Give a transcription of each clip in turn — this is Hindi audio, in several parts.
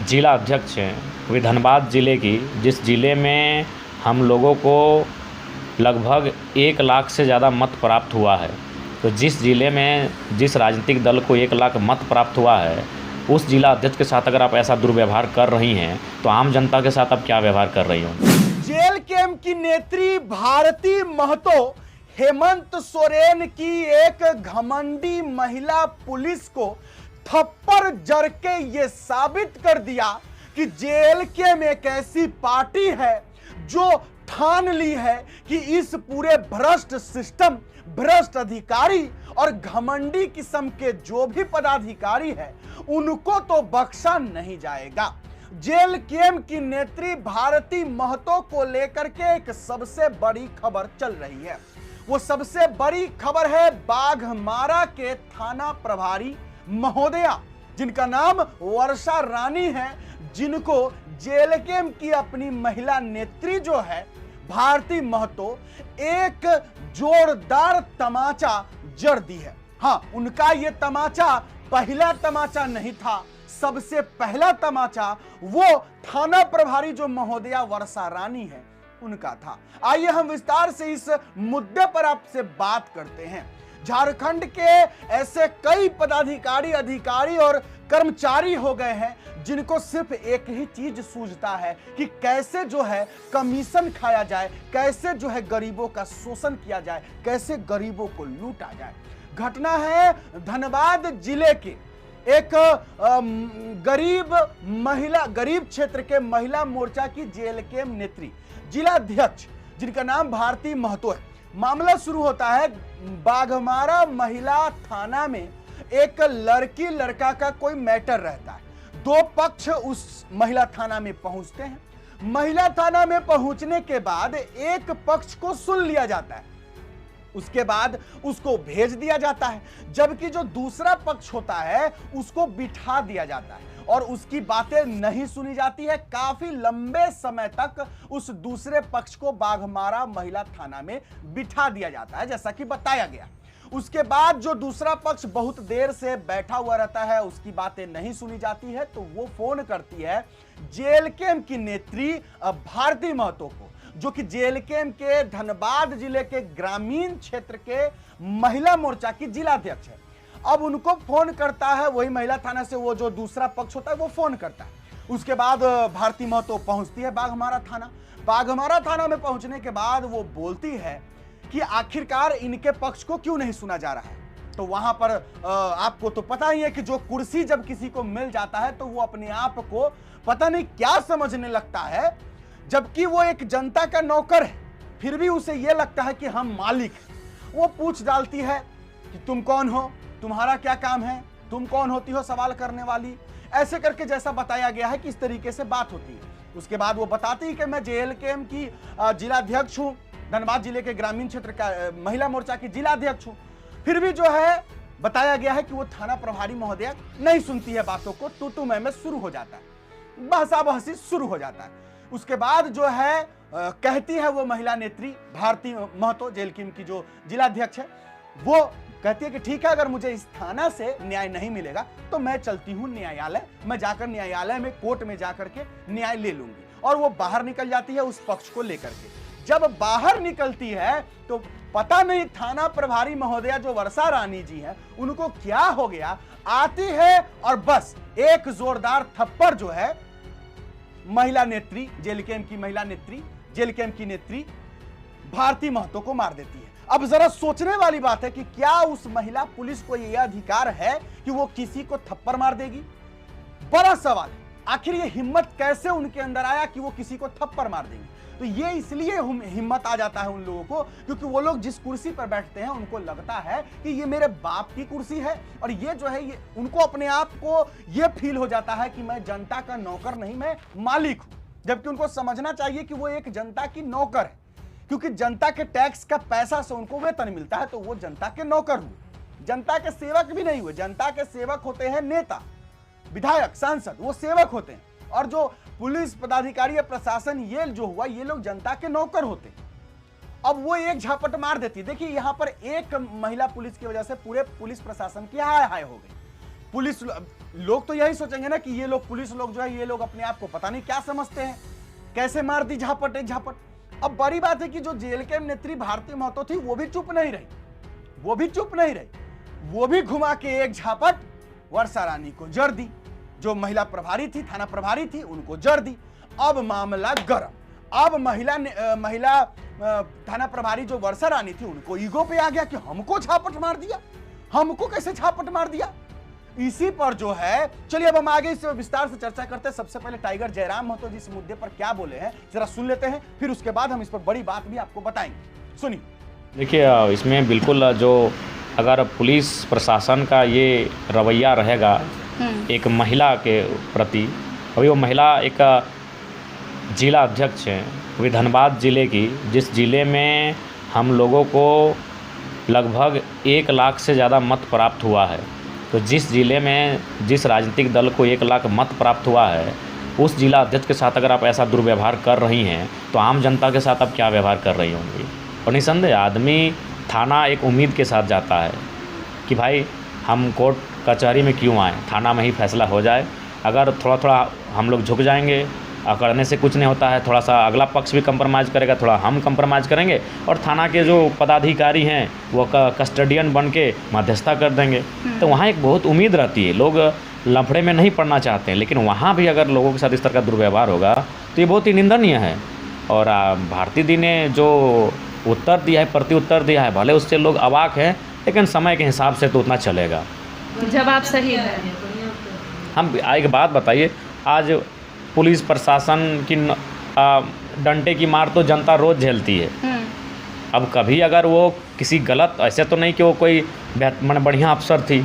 जिला अध्यक्ष हैं, वे धनबाद ज़िले की, जिस ज़िले में हम लोगों को लगभग 1 लाख से ज़्यादा मत प्राप्त हुआ है। तो जिस ज़िले में जिस राजनीतिक दल को 1 लाख मत प्राप्त हुआ है, उस जिला अध्यक्ष के साथ अगर आप ऐसा दुर्व्यवहार कर रही हैं, तो आम जनता के साथ आप क्या व्यवहार कर रही होंगी? जेल कैंप की नेत्री भारती महतो हेमंत सोरेन की एक घमंडी महिला पुलिस को थप्पड़ जड़ के ये साबित कर दिया कि जेल कैंप एक ऐसी पार्टी है जो ठान ली है कि इस पूरे भ्रष्ट सिस्टम, भ्रष्ट अधिकारी और घमंडी किस्म के जो भी पदाधिकारी है उनको तो बख्शा नहीं जाएगा। जेल कैंप की नेत्री भारती महतो को लेकर के एक सबसे बड़ी खबर चल रही है। वो सबसे बड़ी खबर है बाघमारा के थाना प्रभारी महोदया, जिनका नाम वर्षा रानी है, जिनको जेल कैंप की अपनी महिला नेत्री जो है भारती महतो एक जोरदार तमाचा जड़ दी है। हाँ, उनका ये तमाचा पहला तमाचा नहीं था, सबसे पहला तमाचा वो थाना प्रभारी जो महोदया वर्षा रानी है उनका था। आइए हम विस्तार से इस मुद्दे पर आपसे बात करते हैं। झारखंड के ऐसे कई पदाधिकारी, अधिकारी और कर्मचारी हो गए हैं जिनको सिर्फ एक ही चीज सूझता है कि कैसे जो है कमीशन खाया जाए, कैसे जो है गरीबों का शोषण किया जाए, कैसे गरीबों को लूटा जाए। घटना है धनबाद जिले के एक गरीब क्षेत्र के महिला मोर्चा की जेल कैंप नेत्री, जिला अध्यक्ष, जिनका नाम भारती महतो है। मामला शुरू होता है बाघमारा महिला थाना में। एक लड़की लड़का का कोई मैटर रहता है, दो पक्ष उस महिला थाना में पहुंचते हैं। महिला थाना में पहुंचने के बाद एक पक्ष को सुन लिया जाता है, उसके बाद उसको भेज दिया जाता है, जबकि जो दूसरा पक्ष होता है उसको बिठा दिया जाता है और उसकी बातें नहीं सुनी जाती है। काफी लंबे समय तक उस दूसरे पक्ष को बाघमारा महिला थाना में बिठा दिया जाता है, जैसा कि बताया गया। उसके बाद जो दूसरा पक्ष बहुत देर से बैठा हुआ रहता है, उसकी बातें नहीं सुनी जाती है, तो वो फोन करती है जेल कैंप की नेत्री भारती महतो को, जो कि जेल कैंप के धनबाद जिले के ग्रामीण क्षेत्र के महिला मोर्चा की जिला अध्यक्ष है। अब उनको फोन करता है वही महिला थाना से, वो जो दूसरा पक्ष होता है वो फोन करता है। उसके बाद भारती महतो पहुंचती है बाघमारा थाना। बाघमारा थाना में पहुंचने के बाद वो बोलती है कि आखिरकार इनके पक्ष को क्यों नहीं सुना जा रहा है। तो वहां पर आपको तो पता ही है कि जो कुर्सी जब किसी को मिल जाता है तो वो अपने आप को पता नहीं क्या समझने लगता है, जबकि वो एक जनता का नौकर है, फिर भी उसे यह लगता है कि हम मालिक हैं। वो पूछ डालती है कि तुम कौन हो, तुम्हारा क्या काम है, तुम कौन होती हो सवाल करने वाली, ऐसे करके जैसा बताया गया है कि इस तरीके से बात होती है। उसके बाद वो बताती है कि मैं जेल कैंप की जिला अध्यक्ष हूं, धनबाद जिले के ग्रामीण क्षेत्र का महिला मोर्चा की जिला अध्यक्ष हूं। फिर भी जो है बताया गया है कि वो थाना प्रभारी महोदया नहीं सुनती है बातों को, तू मैं शुरू हो जाता है, बहसा बहसी शुरू हो जाता है। उसके बाद जो है कहती है वो महिला नेत्री भारती महतो, जेल कैंप की जो जिला अध्यक्ष है, वो कहती है कि ठीक है, अगर मुझे इस थाना से न्याय नहीं मिलेगा तो मैं चलती हूं न्यायालय, मैं जाकर न्यायालय में कोर्ट में जाकर के न्याय ले लूंगी। और वो बाहर निकल जाती है उस पक्ष को लेकर के। जब बाहर निकलती है तो पता नहीं थाना प्रभारी महोदया जो वर्षा रानी जी हैं उनको क्या हो गया, आती है और बस एक जोरदार थप्पड़ जो है महिला नेत्री, जेल कैंप की महिला नेत्री, जेल कैंप की नेत्री भारती महतो को मार देती है। अब जरा सोचने वाली बात है कि क्या उस महिला पुलिस को यह अधिकार है कि वो किसी को थप्पड़ मार देगी? बड़ा सवाल है, आखिर ये हिम्मत कैसे उनके अंदर आया कि वो किसी को थप्पड़ मार देंगे? तो ये इसलिए हिम्मत आ जाता है उन लोगों को क्योंकि वो लोग जिस कुर्सी पर बैठते हैं उनको लगता है कि ये मेरे बाप की कुर्सी है, और ये जो है ये उनको अपने आप को ये फील हो जाता है कि मैं जनता का नौकर नहीं, मैं मालिक हूं। जबकि उनको समझना चाहिए कि वो एक जनता की नौकर है, क्योंकि जनता के टैक्स का पैसा से उनको वेतन मिलता है, तो वो जनता के नौकर हुए, जनता के सेवक भी नहीं हुए। जनता के सेवक होते हैं नेता, विधायक, सांसद, वो सेवक होते हैं। और जो पुलिस पदाधिकारी या प्रशासन ये जो हुआ, ये लोग जनता के नौकर होते हैं। अब वो एक झापट मार देती। देखिए यहां पर एक महिला पुलिस की वजह से पूरे पुलिस प्रशासन की हाय हाय हो गई। पुलिस लोग तो यही सोचेंगे ना कि ये लोग पुलिस लोग जो है ये लोग अपने आप को पता नहीं क्या समझते हैं, कैसे मार दी झापट एक झापट। अब बड़ी बात है कि जो जेल के नेत्री भारती महतो थी वो भी चुप नहीं रही, वो भी घुमा के एक झापट वर्षा रानी को जड़ दी। जो महिला प्रभारी थी, थाना प्रभारी थी, उनको जड़ दी। अब मामला गर्म। अब महिला थाना प्रभारी जो वर्षा रानी थी उनको ईगो पे आ गया कि हमको झापट मार दिया, हमको कैसे झापट मार दिया। इसी पर जो है, चलिए अब हम आगे इस विस्तार से चर्चा करते हैं। सबसे पहले टाइगर जयराम महतो जी इस मुद्दे पर क्या बोले हैं जरा सुन लेते हैं, फिर उसके बाद हम इस पर बड़ी बात भी आपको बताएंगे। सुनिए। देखिए, इसमें बिल्कुल जो अगर पुलिस प्रशासन का ये रवैया रहेगा एक महिला के प्रति, अभी वो महिला एक जिला अध्यक्ष हैं अभी धनबाद ज़िले की, जिस ज़िले में हम लोगों को लगभग 1 लाख से ज़्यादा मत प्राप्त हुआ है। तो जिस ज़िले में जिस राजनीतिक दल को 1 लाख मत प्राप्त हुआ है, उस जिला अध्यक्ष के साथ अगर आप ऐसा दुर्व्यवहार कर रही हैं तो आम जनता के साथ आप क्या व्यवहार कर रही होंगी। और निसंदेह आदमी थाना एक उम्मीद के साथ जाता है कि भाई हम कोर्ट कचहरी में क्यों आए, थाना में ही फैसला हो जाए। अगर थोड़ा थोड़ा हम लोग झुक जाएंगे, करने से कुछ नहीं होता है, थोड़ा सा अगला पक्ष भी कंप्रोमाइज़ करेगा, थोड़ा हम कंप्रोमाइज़ करेंगे और थाना के जो पदाधिकारी हैं वो कस्टडियन बन के मध्यस्थता कर देंगे। तो वहाँ एक बहुत उम्मीद रहती है, लोग लफड़े में नहीं पड़ना चाहते हैं, लेकिन वहाँ भी अगर लोगों के साथ इस तरह का दुर्व्यवहार होगा तो ये बहुत ही निंदनीय है। और भारती दी ने जो उत्तर दिया है, प्रत्युत्तर दिया है, भले उससे लोग अवाक हैं, लेकिन समय के हिसाब से तो उतना चलेगा। जवाब सही है। हम एक बात बताइए, आज पुलिस प्रशासन की डंडे की मार तो जनता रोज़ झेलती है। अब कभी अगर वो किसी गलत, ऐसे तो नहीं कि वो कोई मैंने बढ़िया अफसर थी,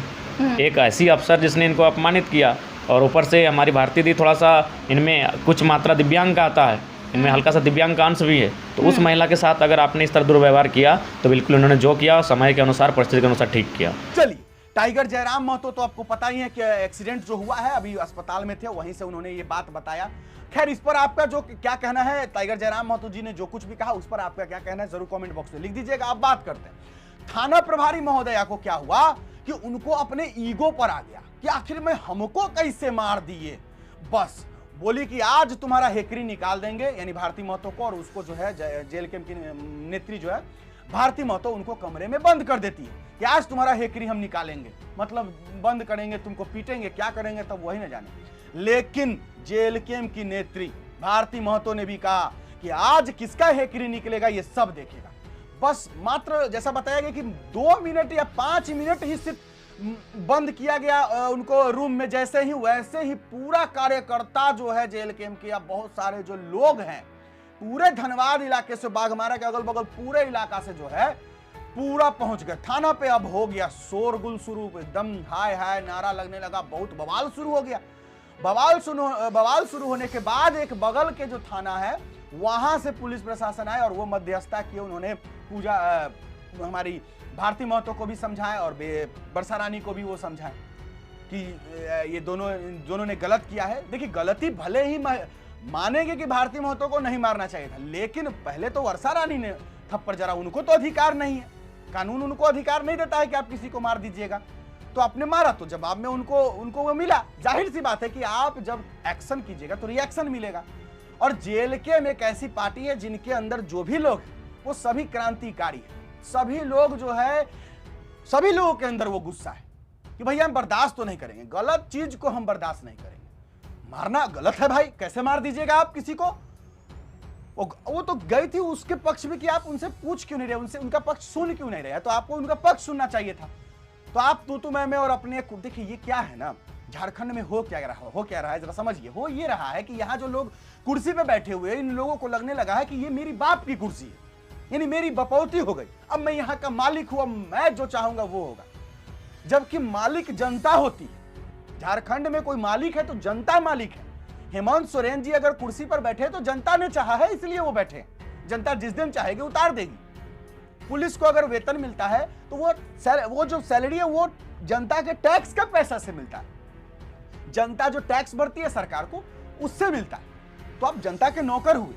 एक ऐसी अफसर जिसने इनको अपमानित किया, और ऊपर से हमारी भारती दी थोड़ा सा इनमें कुछ मात्रा दिव्यांग का आता है, इनमें हल्का सा दिव्यांग का अंश भी है। तो उस महिला के साथ अगर आपने इस तरह दुर्व्यवहार किया तो बिल्कुल उन्होंने जो किया समय के अनुसार, परिस्थिति के अनुसार ठीक किया। चलिए, टाइगर जयराम महतो तो आपको पता ही है कि एक्सीडेंट जो हुआ है अभी अस्पताल में थे, वहीं से उन्होंने ये बात बताया। खैर, इस पर आपका जो क्या कहना है, टाइगर जयराम महतो जी ने जो कुछ भी कहा उस पर आपका क्या कहना है जरूर कमेंट बॉक्स में लिख दीजिएगा। आप बात करते हैं थाना प्रभारी महोदया को क्या हुआ कि उनको अपने ईगो पर आ गया कि आखिर में हमको कैसे मार दिए। बस बोली कि आज तुम्हारा हेकरी निकाल देंगे, यानी भारती महतो को, और उसको जो है जेल कैंप की नेत्री जो है भारती महतो उनको कमरे में बंद कर देती है कि आज तुम्हारा हेकरी हम निकालेंगे, मतलब बंद करेंगे, तुमको पीटेंगे, क्या करेंगे तब वही न जाने। लेकिन जेल कैंप की नेत्री भारती महतो ने भी कहा कि आज किसका हेकरी निकलेगा ये सब देखेगा। बस मात्र जैसा बताया गया कि 2 मिनट या 5 मिनट ही सिर्फ बंद किया गया उनको रूम में, जैसे ही वैसे ही पूरा कार्यकर्ता जो है जेल कैंप के, या बहुत सारे जो लोग हैं पूरे धनबाद इलाके से, बाघमारा के अगल बगल पूरे इलाका से जो है पूरा पहुंच गए थाना पे। अब हो गया शोरगुल शुरू, एकदम हाय हाय नारा लगने लगा, बहुत बवाल शुरू हो गया। बवाल शुरू होने के बाद एक बगल के जो थाना है वहां से पुलिस प्रशासन आए और वो मध्यस्थता किए। उन्होंने पूजा हमारी भारती महतो को भी समझाया और वर्षा रानी को भी वो समझाए कि ये दोनों ने गलत किया है। देखिए, गलती भले ही मानेंगे कि भारती महतो को नहीं मारना चाहिए था, लेकिन पहले तो वर्षा रानी ने थप्पड़ जरा, उनको तो अधिकार नहीं है, कानून उनको अधिकार नहीं देता है कि आप किसी को मार दीजिएगा। तो आपने मारा तो जवाब में उनको वो मिला। जाहिर सी बात है कि आप जब एक्शन कीजिएगा तो रिएक्शन मिलेगा। और जेल के में एक ऐसी पार्टी है जिनके अंदर जो भी लोग वो सभी क्रांतिकारी है, सभी लोग जो है, सभी लोगों के अंदर वो गुस्सा है कि भैया हम बर्दाश्त तो नहीं करेंगे, गलत चीज को हम बर्दाश्त नहीं करेंगे। मारना गलत है भाई, कैसे मार दीजिएगा आप किसी को। वो तो गई थी उसके पक्ष में कि आप उनसे पूछ क्यों नहीं रहे, उनसे उनका पक्ष सुन क्यों नहीं रहे, तो आपको उनका पक्ष सुनना चाहिए था। तो आप तू मैं और अपने, देखिए ये क्या है ना, झारखंड में हो क्या रहा है जरा समझिए। हो ये रहा है कि यहाँ जो लोग कुर्सी पे बैठे हुए, इन लोगों को लगने लगा है कि ये मेरी बाप की कुर्सी है, यानी मेरी बपौती हो गई, अब मैं यहाँ का मालिक हूं, मैं जो चाहूंगा वो होगा। जबकि मालिक जनता होती है। झारखंड में कोई मालिक है तो जनता मालिक है। हेमंत सोरेन जी अगर कुर्सी पर बैठे तो जनता ने चाहा है, इसलिए वो बैठे। जनता जिस दिन चाहेगी उतार देगी। पुलिस को अगर वेतन मिलता है तो वो जो सैलरी है वो जनता के टैक्स का पैसा से मिलता है। जनता जो टैक्स भरती है सरकार को, उससे मिलता है। तो आप जनता के नौकर हुए,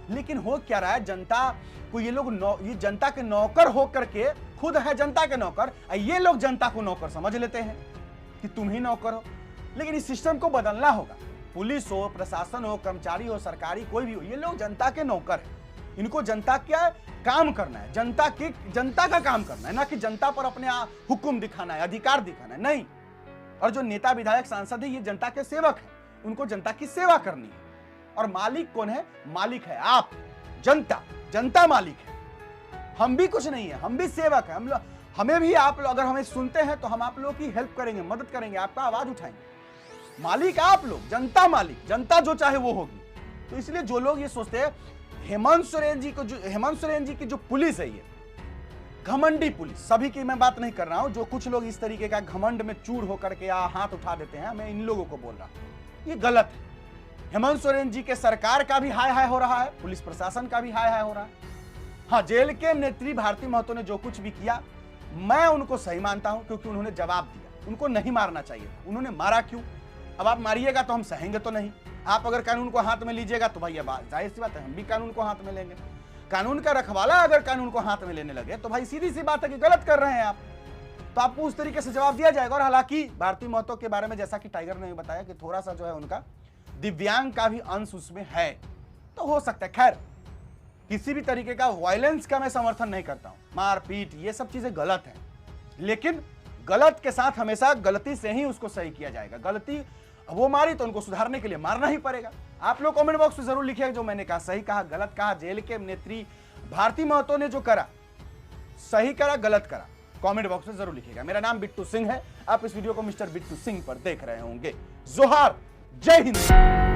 लेकिन हो क्या रहा है, जनता को ये लोग ये जनता के नौकर होकर के खुद है जनता के नौकर, ये लोग जनता को नौकर समझ लेते हैं। कि तुम ही नौकर हो। लेकिन इस सिस्टम को बदलना होगा। पुलिस हो, प्रशासन हो, कर्मचारी हो, सरकारी कोई भी हो, ये लोग जनता के नौकर हैं। इनको जनता क्या काम करना है, जनता का काम करना है, ना कि जनता पर अपने हुक्म दिखाना है, अधिकार दिखाना है, नहीं। और जो नेता विधायक सांसद है ये जनता के सेवक है, उनको जनता की सेवा करनी है। और मालिक कौन है? मालिक है आप, जनता मालिक है। हम भी कुछ नहीं है, हम भी सेवक है। हमें भी आप लोग अगर हमें सुनते हैं तो हम आप लोगों की हेल्प करेंगे, मदद करेंगे, आपका आवाज उठाएंगे। मालिक आप लोग, जनता मालिक, जनता जो चाहे वो होगी। तो इसलिए जो लोग ये सोचते हैं हेमंत सोरेन जी की जो पुलिस है, ये घमंडी पुलिस, सभी की मैं बात नहीं कर रहा हूं, जो कुछ लोग इस तरीके का घमंड में चूर होकर के हाथ उठा देते हैं, मैं इन लोगों को बोल रहा हूं, ये गलत है। हेमंत सोरेन जी के सरकार का भी हाय हाय हो रहा है, पुलिस प्रशासन का भी हाय हाय हो रहा है। हाँ, जेल के नेत्री भारती महतो ने जो कुछ भी किया मैं उनको सही मानता हूं, क्योंकि उन्होंने जवाब दिया। उनको नहीं मारना चाहिए, उन्होंने मारा क्यों? अब आप मारिएगा तो हम सहेंगे तो नहीं। आप अगर कानून को हाथ में लीजिएगा तो भाई जाहिर सी बात है हम भी कानून को हाथ में लेंगे। कानून का रखवाला अगर कानून को हाथ में लेने लगे तो भाई सीधी सी बात है कि गलत कर रहे हैं आप, तो आपको उस तरीके से जवाब दिया जाएगा। और हालांकि भारती महतो के बारे में जैसा कि टाइगर ने बताया कि थोड़ा सा जो है उनका दिव्यांग का भी अंश उसमें है, तो हो सकता है। खैर, किसी भी तरीके का वायलेंस का मैं समर्थन नहीं करता हूं, मारपीट ये सब चीजें गलत है, लेकिन गलत के साथ हमेशा गलती से ही उसको सही किया जाएगा। गलती वो मारी तो उनको सुधारने के लिए मारना ही पड़ेगा। आप लोग कमेंट बॉक्स में जरूर लिखिएगा जो मैंने कहा, सही कहा, गलत कहा। जेल के नेत्री भारती महतो ने जो करा, सही करा, गलत करा, कमेंट बॉक्स में जरूर लिखिएगा। मेरा नाम बिट्टू सिंह है, आप इस वीडियो को मिस्टर बिट्टू सिंह पर देख रहे होंगे। जोहार, जय हिंद।